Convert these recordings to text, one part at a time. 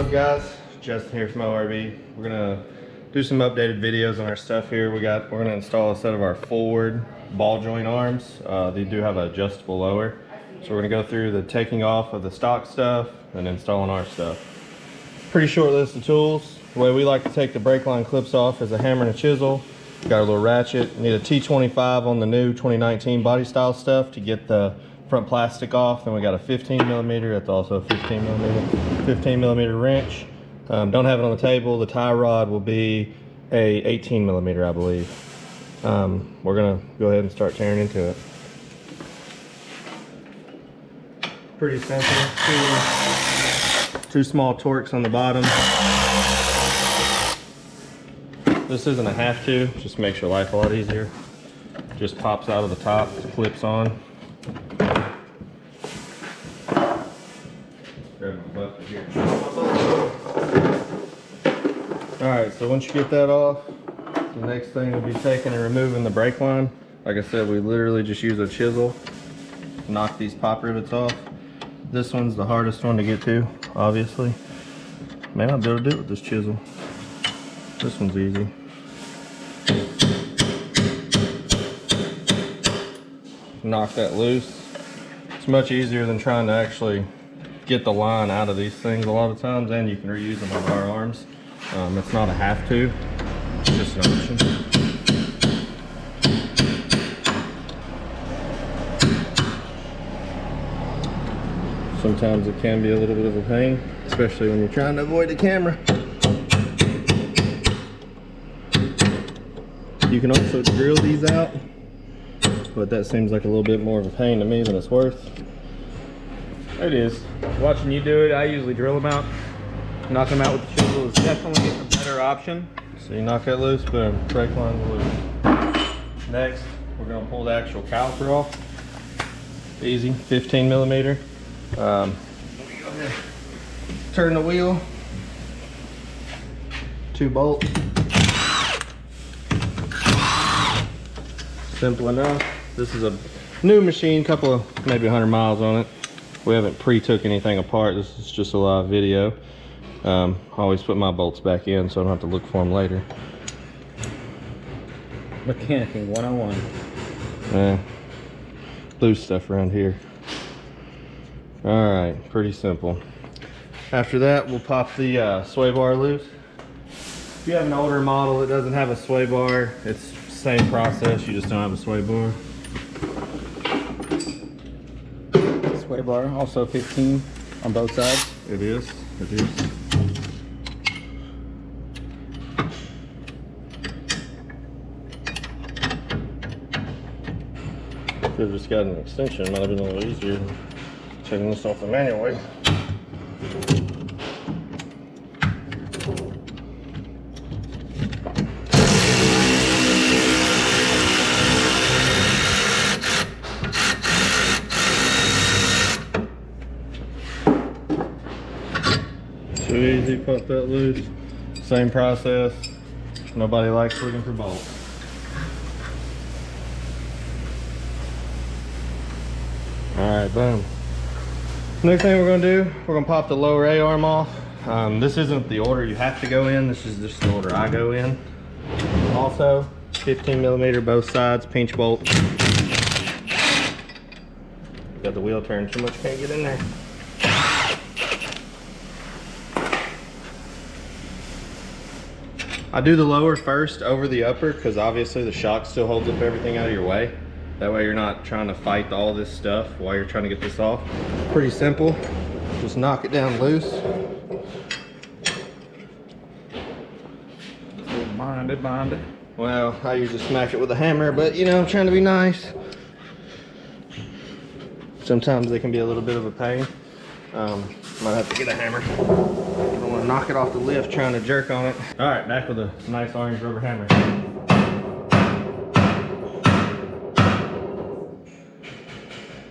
up, guys? Justin here from ORB. We're gonna do some updated videos on our stuff here. We're gonna install a set of our forward ball joint arms. They do have an adjustable lower, so we're gonna go through the taking off of the stock stuff and installing our stuff. Pretty short list of tools. The way we like to take the brake line clips off is a hammer and a chisel. Got a little ratchet. Need a T25 on the new 2019 body style stuff to get the front plastic off. Then we got a 15mm. That's also a 15mm wrench. Don't have it on the table. The tie rod will be a 18mm, I believe. We're gonna go ahead and start tearing into it. Pretty simple. Two small Torx on the bottom. This isn't a have to, just makes your life a lot easier. Just pops out of the top, clips on. Alright, so once you get that off, the next thing will be taking and removing the brake line. Like I said, we literally just use a chisel, knock these pop rivets off. This one's the hardest one to get to, obviously. May not be able to do it with this chisel. This one's easy. Knock that loose. It's much easier than trying to actually get the line out of these things a lot of times, and you can reuse them on our arms. It's not a have to, it's just an option. Sometimes it can be a little bit of a pain, especially when you're trying to avoid the camera. You can also drill these out, but that seems like a little bit more of a pain to me than it's worth. It is. Watching you do it, I usually drill them out. Knocking them out with the chisel is definitely a better option. So you knock that loose, boom, brake line's loose. Next, we're gonna pull the actual caliper off. Easy, 15mm. Let me go ahead. Turn the wheel. 2 bolts. Simple enough. This is a new machine, couple of maybe 100 miles on it. We haven't pre-took anything apart. This is just a live video. I always put my bolts back in so I don't have to look for them later. Mechanicing 101. Loose stuff around here. Alright, pretty simple. After that, we'll pop the sway bar loose. If you have an older model that doesn't have a sway bar, it's the same process, you just don't have a sway bar. Sway bar, also 15 on both sides. It is. Could have just got an extension, might have been a little easier taking this off the manual way. Too easy, pop that loose. Same process. Nobody likes looking for bolts. Alright, boom. Next thing we're gonna do, we're gonna pop the lower A arm off. This isn't the order you have to go in, this is just the order I go in. Also, 15mm both sides, pinch bolt. Got the wheel turned too much, can't get in there. I do the lower first over the upper because obviously the shock still holds up everything out of your way. That way you're not trying to fight all this stuff while you're trying to get this off. Pretty simple. Just knock it down loose. Mind it. Well, I usually smack it with a hammer, but you know, I'm trying to be nice. Sometimes they can be a little bit of a pain. Might have to get a hammer. I don't want to knock it off the lift trying to jerk on it. All right, back with a nice orange rubber hammer.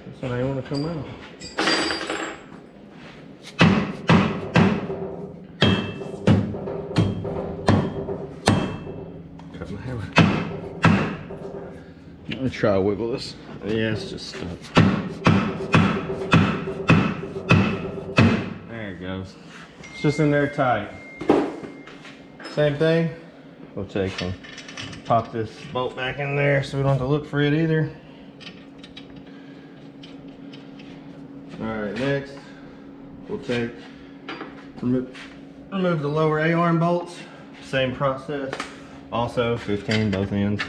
This one ain't want to come out. Cut my hammer. Let me try to wiggle this. Yeah, it's just stuck. There you goes. It's just in there tight. Same thing. We'll take and pop this bolt back in there so we don't have to look for it either. Alright, next we'll remove the lower A-arm bolts. Same process. Also 15 both ends.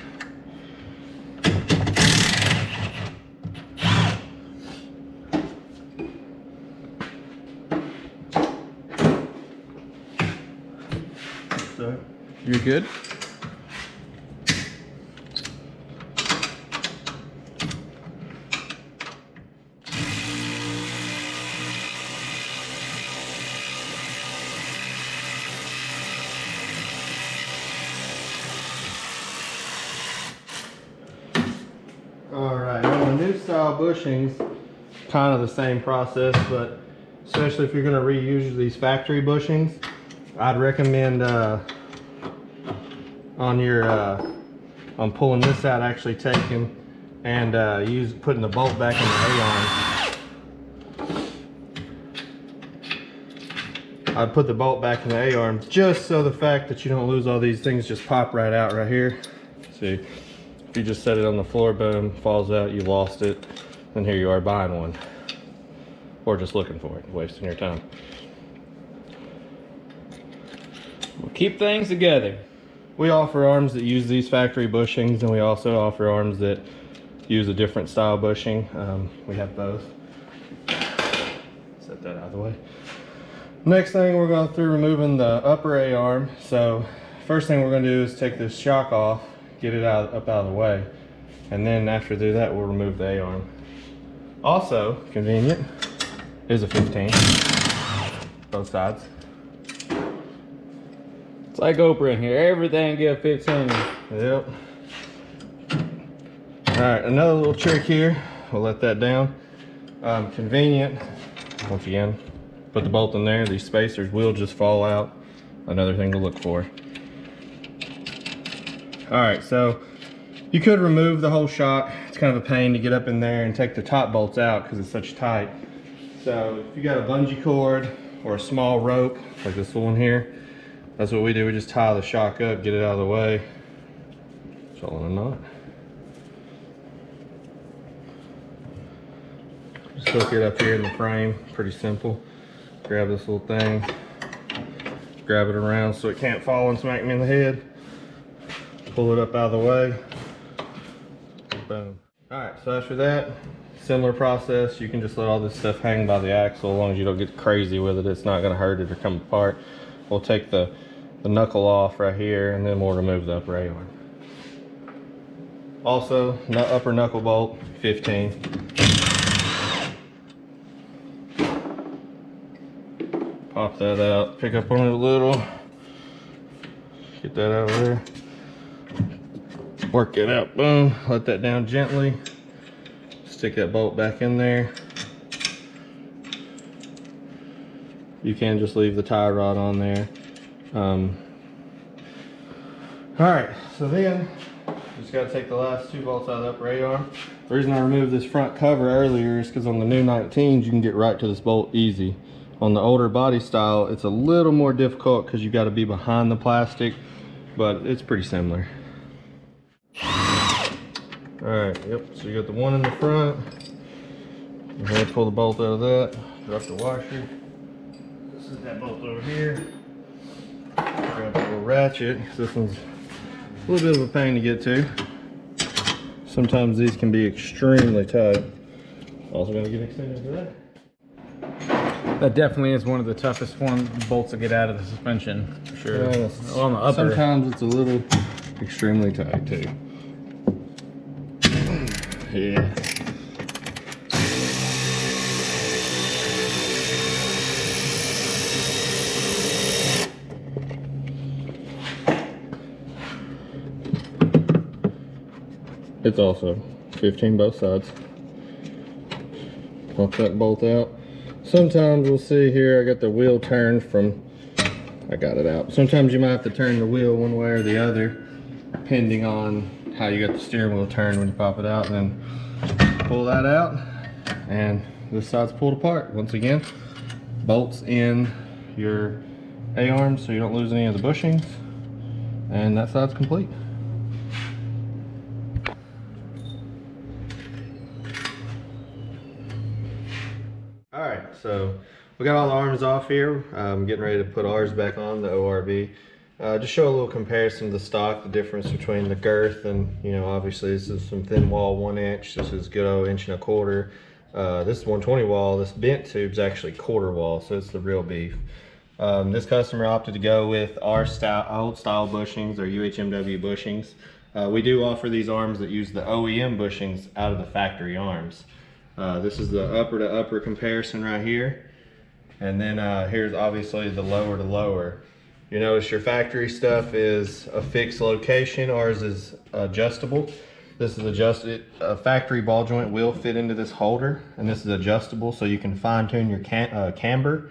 So You're good? Alright, on the new style bushings, kind of the same process, but especially if you're going to reuse these factory bushings, I'd recommend on pulling this out, actually taking and putting the bolt back in the A-arm. I'd put the bolt back in the A-arm just so the fact that you don't lose all these things just pop right out right here. See, if you just set it on the floor, boom, falls out, you lost it, then here you are buying one. Or just looking for it, wasting your time. We'll keep things together. We offer arms that use these factory bushings, and we also offer arms that use a different style bushing. We have both. Set that out of the way. Next thing, we're going through removing the upper A-arm. So first thing we're going to do is take this shock off, get it up out of the way, and then after do that, we'll remove the A-arm. Also convenient is a 15, both sides. It's like Oprah in here. Everything get 15. Yep. Alright, another little trick here. We'll let that down. Convenient. Once again, put the bolt in there. These spacers will just fall out. Another thing to look for. Alright, so you could remove the whole shock. It's kind of a pain to get up in there and take the top bolts out because it's such tight. So if you got a bungee cord or a small rope, like this one here, that's what we do. We just tie the shock up, get it out of the way. It's all in a knot. Just hook it up here in the frame. Pretty simple. Grab this little thing, grab it around so it can't fall and smack me in the head. Pull it up out of the way. Boom. Alright, so after that, similar process. You can just let all this stuff hang by the axle as long as you don't get crazy with it. It's not going to hurt it or come apart. We'll take the knuckle off right here, and then we'll remove the upper A-arm. Also, upper knuckle bolt, 15. Pop that out, pick up on it a little, get that out of there, work it out, boom, let that down gently, stick that bolt back in there. You can just leave the tie rod on there. Alright, so then just got to take the last two bolts out of the upper A-arm. The reason I removed this front cover earlier is because on the new 19s you can get right to this bolt easy. On the older body style it's a little more difficult because you got to be behind the plastic, but it's pretty similar. Alright, yep, so you got the one in the front. Go ahead, pull the bolt out of that, drop the washer. Set that bolt over here. Grab a little ratchet, because this one's a little bit of a pain to get to. Sometimes these can be extremely tight. Also going to get extended to that. That definitely is one of the toughest bolts to get out of the suspension, for sure. Well, on the upper. Sometimes it's a little extremely tight too. Yeah. It's also 15 both sides. Pop that bolt out. Sometimes we'll see here, I got the wheel turned from, I got it out. Sometimes you might have to turn the wheel one way or the other, depending on how you got the steering wheel turned when you pop it out. And then pull that out, and this side's pulled apart once again. bolts in your A-arms so you don't lose any of the bushings. And that side's complete. Alright, so we got all the arms off here. I'm getting ready to put ours back on, the ORB. Just show a little comparison to the stock, the difference between the girth and, you know, obviously this is some thin wall 1 inch, this is good old 1.25 inch. This 120 wall, this bent tube's actually quarter wall, so it's the real beef. This customer opted to go with our old style bushings, or UHMW bushings. We do offer these arms that use the OEM bushings out of the factory arms. This is the upper to upper comparison right here. And then here's obviously the lower to lower. You notice your factory stuff is a fixed location, ours is adjustable. This is adjusted, a factory ball joint will fit into this holder, and this is adjustable so you can fine tune your camber.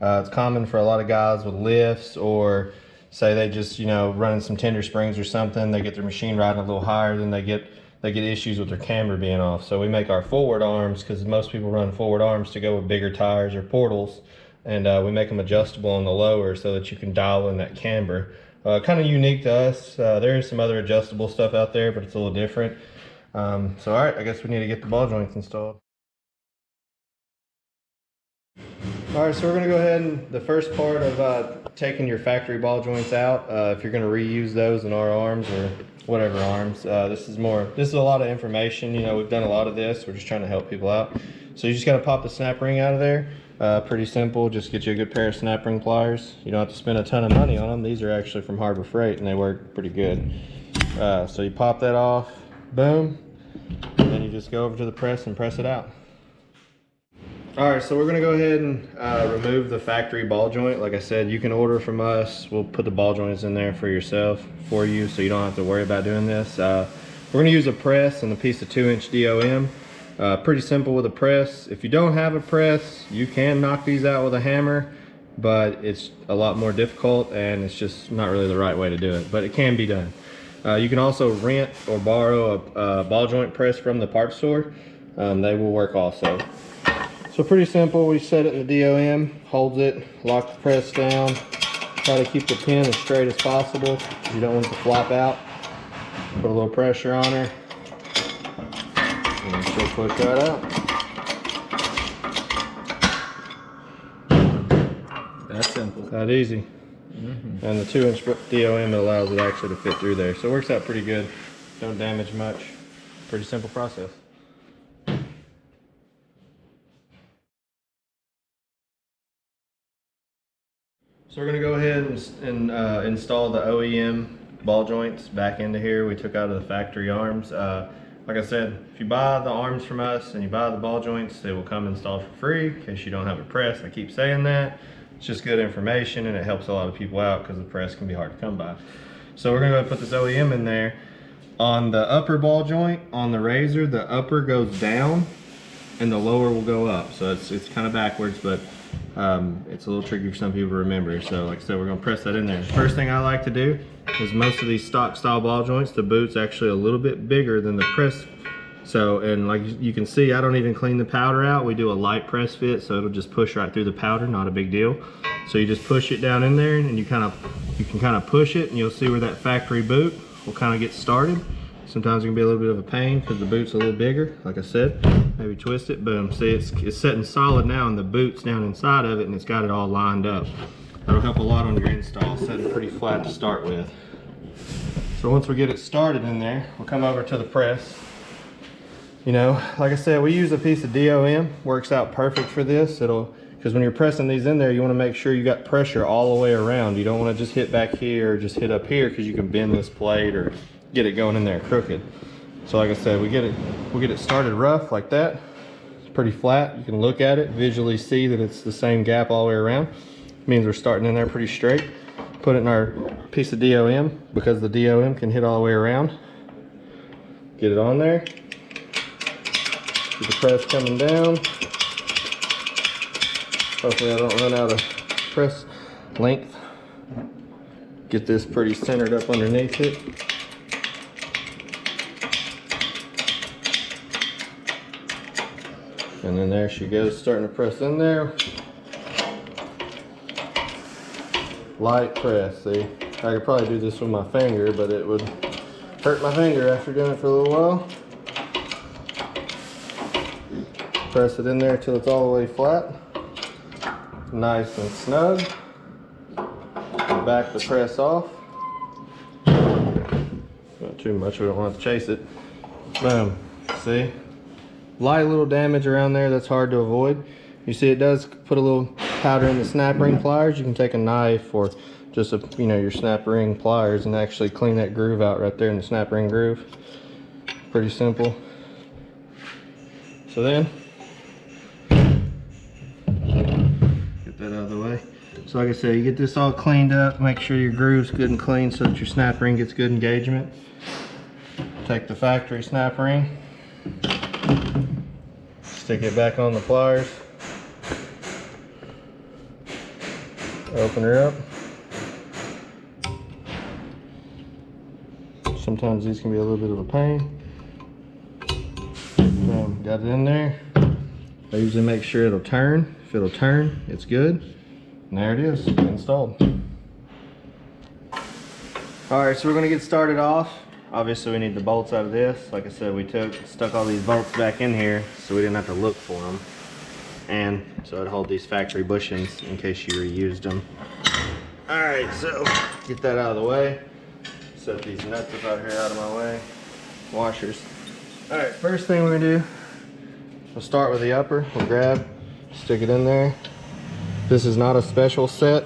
It's common for a lot of guys with lifts, or say they just, you know, running some tender springs or something, they get their machine riding a little higher, then they get issues with their camber being off. So we make our forward arms, because most people run forward arms to go with bigger tires or portals, and we make them adjustable on the lower so that you can dial in that camber. Kind of unique to us. There is some other adjustable stuff out there, but it's a little different. So all right, I guess we need to get the ball joints installed. All right, so we're gonna go ahead and the first part of taking your factory ball joints out, if you're gonna reuse those in our arms or whatever arms, this is a lot of information. You know, we've done a lot of this, we're just trying to help people out. So you just gotta pop the snap ring out of there. Pretty simple, just get you a good pair of snap ring pliers. You don't have to spend a ton of money on them. These are actually from Harbor Freight and they work pretty good. So you pop that off, boom, and then you just go over to the press and press it out. All right, so we're gonna go ahead and remove the factory ball joint. Like I said, you can order from us. We'll put the ball joints in there for you, so you don't have to worry about doing this. We're gonna use a press and a piece of 2-inch DOM. Pretty simple with a press. If you don't have a press, you can knock these out with a hammer, but it's a lot more difficult and it's just not really the right way to do it, but it can be done. You can also rent or borrow a ball joint press from the parts store. They will work also. So pretty simple, we set it in the DOM, holds it, lock the press down, try to keep the pin as straight as possible. You don't want it to flop out. Put a little pressure on her, and she'll push right out. That's simple. That easy. And the 2-inch DOM allows it actually to fit through there. So it works out pretty good. Don't damage much. Pretty simple process. So we're going to go ahead and install the OEM ball joints back into here. We took out of the factory arms. Like I said, if you buy the arms from us and you buy the ball joints, they will come installed for free in case you don't have a press. I keep saying that. It's just good information and it helps a lot of people out because the press can be hard to come by. So we're going to go ahead and put this OEM in there. On the upper ball joint, on the Rzr, the upper goes down and the lower will go up. So it's kind of backwards, but it's a little tricky for some people to remember. So like I said, we're gonna press that in there. The first thing I like to do is most of these stock style ball joints, the boot's actually a little bit bigger than the press. So, and like you can see, I don't even clean the powder out. We do a light press fit, so it'll just push right through the powder, not a big deal. So you just push it down in there and you can kind of push it and you'll see where that factory boot will kind of get started. Sometimes it can be a little bit of a pain because the boot's a little bigger. Like I said, maybe twist it, boom. See, it's setting solid now and the boot's down inside of it and it's got it all lined up. That'll help a lot on your install, setting pretty flat to start with. So once we get it started in there, we'll come over to the press. You know, like I said, we use a piece of DOM, works out perfect for this. Because when you're pressing these in there, you want to make sure you got pressure all the way around. You don't want to just hit back here or just hit up here because you can bend this plate or get it going in there crooked. So like I said, we'll get it started rough like that. It's pretty flat. You can look at it, visually see that it's the same gap all the way around. It means we're starting in there pretty straight. Put it in our piece of DOM because the DOM can hit all the way around. Get it on there. Get the press coming down. Hopefully I don't run out of press length. Get this pretty centered up underneath it. And then there she goes, starting to press in there. light press. See, I could probably do this with my finger, but it would hurt my finger after doing it for a little while. Press it in there till it's all the way flat, nice and snug. Back the press off. Not too much, we don't want to chase it. Boom. See? Light little damage around there that's hard to avoid. You see it does put a little powder in the snap ring pliers. You can take a knife or just your snap ring pliers and actually clean that groove out right there in the snap ring groove. Pretty simple. So then, get that out of the way. So like I said, you get this all cleaned up, make sure your groove's good and clean so that your snap ring gets good engagement. Take the factory snap ring, stick it back on the pliers, open her up. Sometimes these can be a little bit of a pain. Got it in there. I usually make sure it'll turn. If it'll turn, it's good. And there it is, installed. Alright, so we're gonna get started off. Obviously we need the bolts out of this. Like I said, we stuck all these bolts back in here so we didn't have to look for them. And so it'd hold these factory bushings in case you reused them. Alright, so get that out of the way. Set these nuts up out here out of my way. Washers. Alright, first thing we're gonna do, we'll start with the upper. We'll grab, stick it in there. This is not a special set.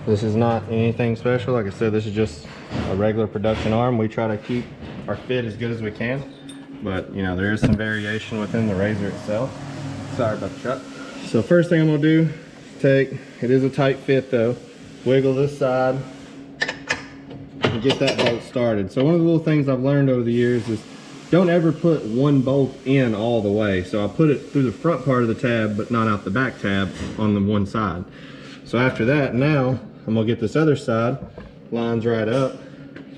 This is not anything special. Like I said, this is just a regular production arm. We try to keep our fit as good as we can, but there is some variation within the Rzr itself. Sorry about the truck. So first thing I'm gonna do, it is a tight fit though, wiggle this side and get that bolt started. So one of the little things I've learned over the years is don't ever put one bolt in all the way. So I put it through the front part of the tab, but not out the back tab on the one side. So after that, now I'm gonna get this other side, lines right up.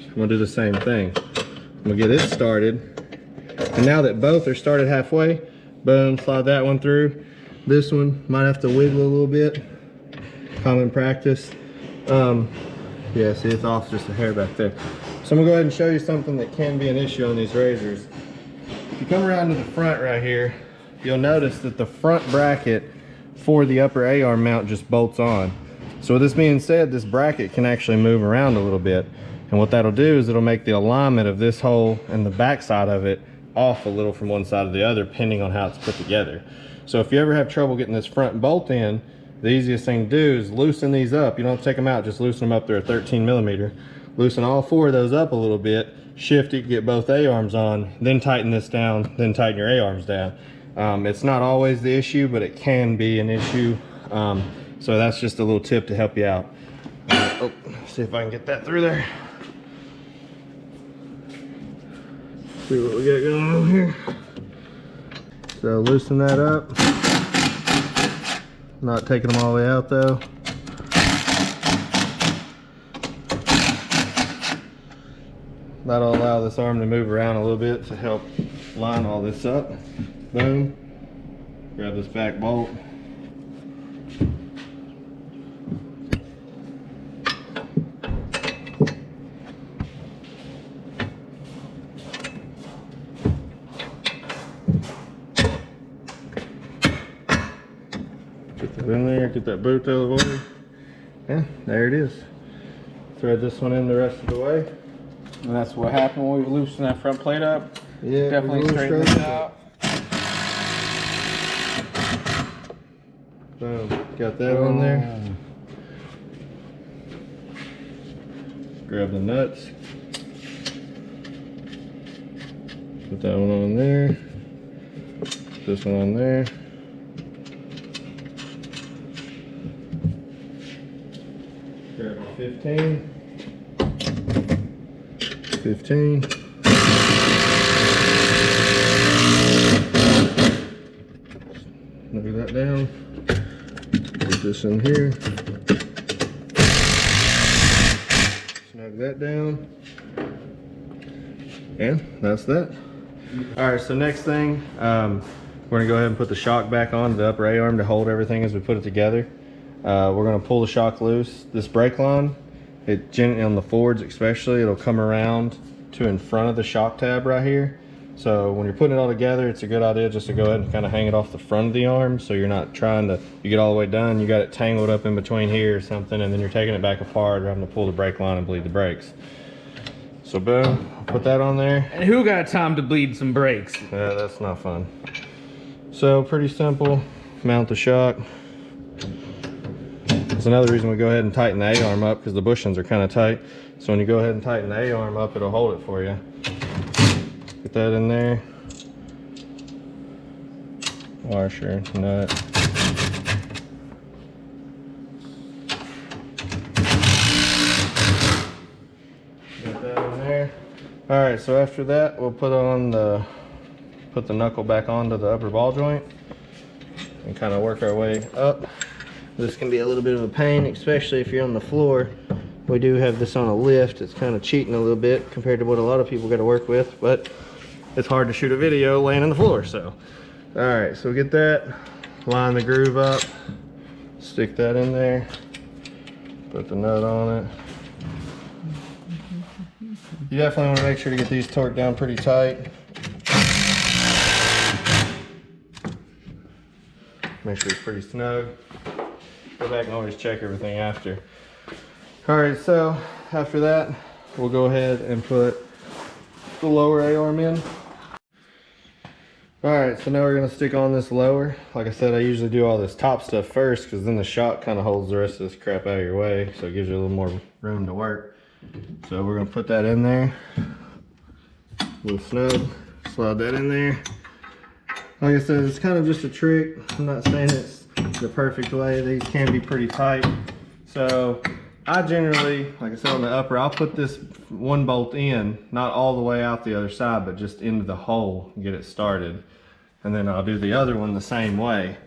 I'm gonna do the same thing. I'm gonna get it started. And now that both are started halfway, boom, slide that one through. This one might have to wiggle a little bit. Common practice. Yeah, see, it's off just a hair back there. So I'm gonna go ahead and show you something that can be an issue on these Rzrs. If you come around to the front right here, you'll notice that the front bracket for the upper A-arm mount just bolts on. So with this being said, this bracket can actually move around a little bit. And what that'll do is it'll make the alignment of this hole and the back side of it off a little from one side to the other, depending on how it's put together. So if you ever have trouble getting this front bolt in, the easiest thing to do is loosen these up. You don't have to take them out, just loosen them up. They're a 13mm. Loosen all four of those up a little bit, shift it, get both A-arms on, then tighten this down, then tighten your A-arms down. It's not always the issue, but it can be an issue. So that's just a little tip to help you out. See if I can get that through there. See what we got going on here. So loosen that up. Not taking them all the way out though. That'll allow this arm to move around a little bit to help line all this up. Boom. Grab this back bolt. Get that in there, get that boot out of the way. Yeah, there it is. Thread this one in the rest of the way. And that's what happened when we loosened that front plate up. Yeah, definitely straighten this out. Boom, got that on there. Grab the nuts. Put that one on there. Put this one on there. Grab a 15. 15. Snug that down. Put this in here. Snug that down. And that's that. Alright, so next thing, we're gonna go ahead and put the shock back on the upper A-arm to hold everything as we put it together. We're gonna pull the shock loose. This brake line, on the Fords especially, it'll come around to in front of the shock tab right here. So when you're putting it all together, it's a good idea just to go ahead and kind of hang it off the front of the arm, so you're not trying to, you get all the way done, you got it tangled up in between here or something, and then you're taking it back apart or having to pull the brake line and bleed the brakes. So boom, put that on there. And who got time to bleed some brakes? Yeah, that's not fun. So pretty simple, mount the shock. That's another reason we go ahead and tighten the A-arm up, because the bushings are kind of tight. So when you go ahead and tighten the A-arm up, it'll hold it for you. Get that in there. Washer, nut. Get that in there. All right, so after that, we'll put the knuckle back onto the upper ball joint and kind of work our way up. This can be a little bit of a pain, especially if you're on the floor. We do have this on a lift. It's kind of cheating a little bit compared to what a lot of people got to work with, but it's hard to shoot a video laying on the floor. So all right, so get that, line the groove up, stick that in there, put the nut on it. You definitely want to make sure to get these torqued down pretty tight. Make sure it's pretty snug. Go back and always check everything after. All right, so after that, we'll go ahead and put the lower A-arm in. All right, so now we're gonna stick on this lower. Like I said, I usually do all this top stuff first, because then the shock kind of holds the rest of this crap out of your way, so it gives you a little more room to work. So we're gonna put that in there. A little snug, slide that in there. Like I said, it's kind of just a trick. I'm not saying it's the perfect way. These can be pretty tight. So I generally, like I said on the upper, I'll put this one bolt in, not all the way out the other side, but just into the hole and get it started. And then I'll do the other one the same way,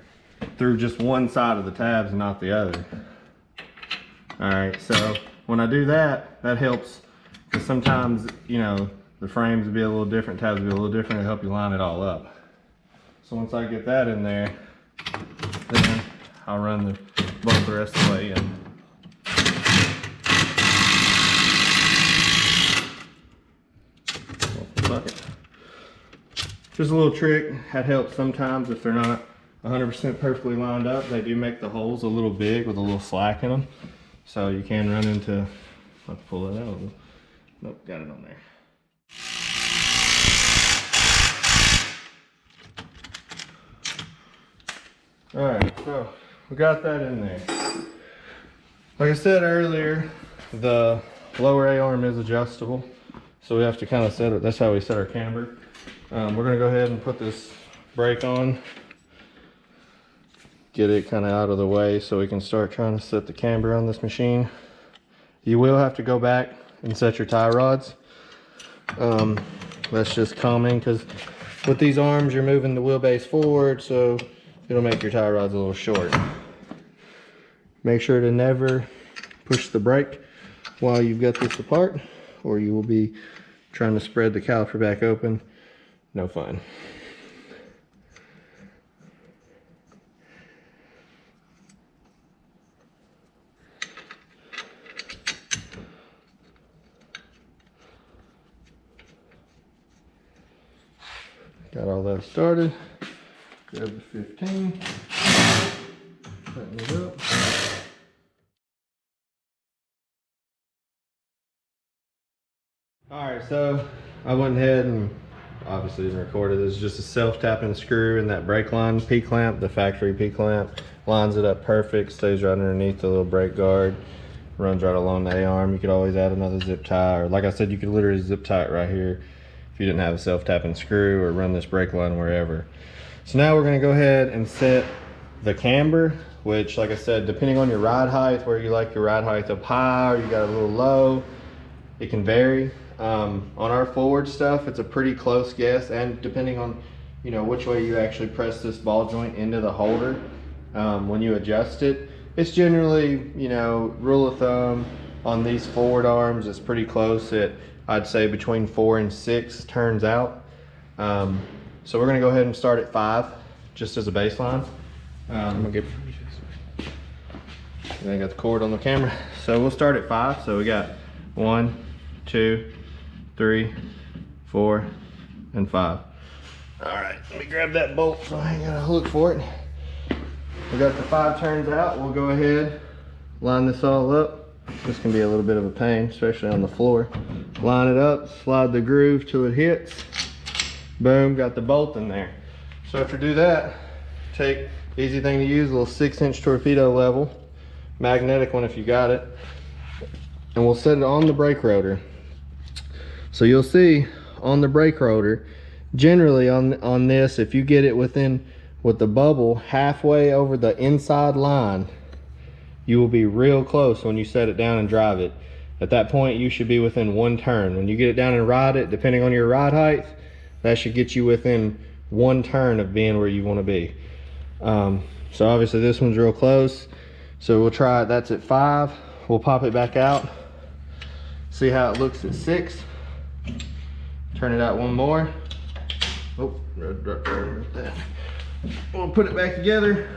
through just one side of the tabs and not the other. All right, so when I do that, that helps, because sometimes, you know, the frames will be a little different, tabs will be a little different, to help you line it all up. So once I get that in there, then I'll run the bolt the rest of the way in. Bucket. Just a little trick that helps sometimes if they're not 100% perfectly lined up. They do make the holes a little big with a little slack in them, so you can run into. I'll have to pull that out. Nope, got it on there. All right, so we got that in there. Like I said earlier, the lower A-arm is adjustable, so we have to kind of set it. That's how we set our camber. We're gonna go ahead and put this brake on, get it kind of out of the way so we can start trying to set the camber on this machine. You will have to go back and set your tie rods. That's just common, because with these arms you're moving the wheelbase forward, so it'll make your tie rods a little short. Make sure to never push the brake while you've got this apart, or you will be trying to spread the caliper back open. No fun. Got all that started. Grab the 15. Tighten it up. Alright, so I went ahead and obviously didn't record it. This is just a self-tapping screw in that brake line P-clamp, the factory P-clamp. Lines it up perfect, stays right underneath the little brake guard. Runs right along the A-arm. You could always add another zip tie, or like I said, you could literally zip tie it right here if you didn't have a self-tapping screw, or run this brake line wherever. So now we're going to go ahead and set the camber, which, like I said, depending on your ride height, where you like your ride height up high or you got a little low, it can vary. On our forward stuff, it's a pretty close guess, and depending on, you know, which way you actually press this ball joint into the holder, when you adjust it, it's generally, you know, rule of thumb on these forward arms, it's pretty close at, I'd say, between 4 and 6 turns out. So we're gonna go ahead and start at 5, just as a baseline. I'm gonna get And I got the cord on the camera. So we'll start at 5. So we got 1, 2, 3, 4, and 5. All right, let me grab that bolt so I ain't gotta look for it. We got the 5 turns out. We'll go ahead, line this all up. This can be a little bit of a pain, especially on the floor. Line it up, slide the groove till it hits. Boom, got the bolt in there. So after do that, take, easy thing to use, a little 6-inch torpedo level, magnetic one if you got it, and we'll set it on the brake rotor. So you'll see on the brake rotor, generally on this, if you get it within with the bubble halfway over the inside line, you will be real close when you set it down and drive it. At that point, you should be within 1 turn. When you get it down and ride it, depending on your ride height, that should get you within 1 turn of being where you want to be. So obviously this one's real close. So we'll try it, that's at 5. We'll pop it back out, see how it looks at 6. Turn it out one more. Oh, right there. We'll put it back together.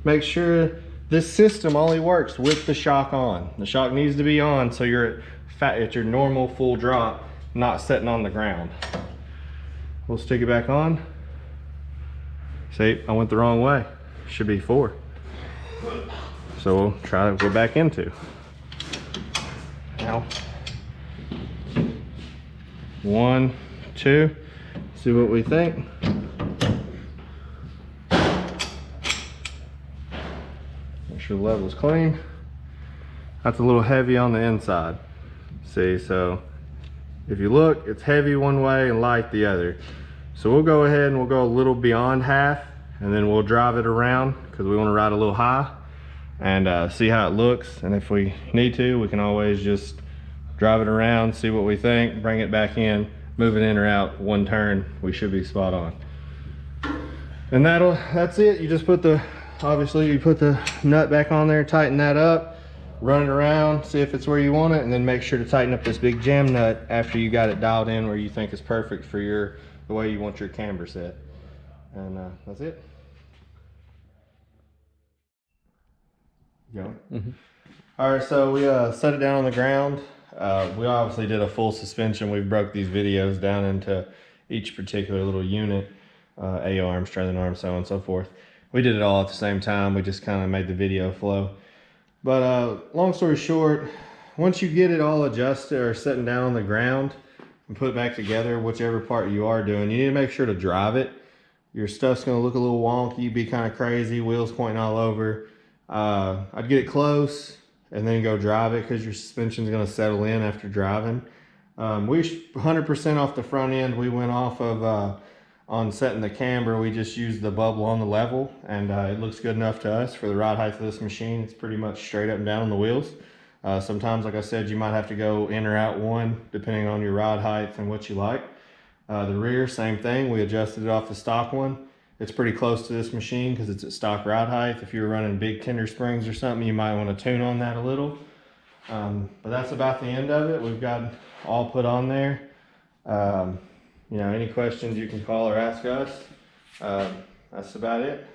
Make sure this system only works with the shock on. The shock needs to be on so you're at your normal full drop, not sitting on the ground. We'll stick it back on. See, I went the wrong way. Should be 4. So we'll try to go back into. Now, 1, 2, see what we think. Make sure the level's clean. That's a little heavy on the inside. See, so if you look, it's heavy one way and light the other. So we'll go ahead and we'll go a little beyond half, and then we'll drive it around because we want to ride a little high and see how it looks. And if we need to, we can always just drive it around, see what we think, bring it back in, move it in or out 1 turn. We should be spot on. And that's it. You just put the, obviously you put the nut back on there, tighten that up, run it around, see if it's where you want it, and then make sure to tighten up this big jam nut after you got it dialed in where you think is perfect for the way you want your camber set. And that's it. Going. Mm-hmm. All right, so we set it down on the ground. We obviously did a full suspension. We broke these videos down into each particular little unit, A arms, trailing arms, so on and so forth. We did it all at the same time. We just kind of made the video flow. But long story short, once you get it all adjusted or sitting down on the ground and put it back together, whichever part you are doing, you need to make sure to drive it. Your stuff's gonna look a little wonky, be kind of crazy, wheels pointing all over. I'd get it close and then go drive it because your suspension's gonna settle in after driving. We 100% off the front end. We went off of on setting the camber. We just used the bubble on the level, and it looks good enough to us for the ride height of this machine. It's pretty much straight up and down on the wheels. Sometimes, like I said, you might have to go in or out one depending on your ride height and what you like. The rear, same thing. We adjusted it off the stock one. It's pretty close to this machine because it's at stock ride height. If you're running big tender springs or something, you might want to tune on that a little. But that's about the end of it. We've got all put on there. You know, any questions you can call or ask us. That's about it.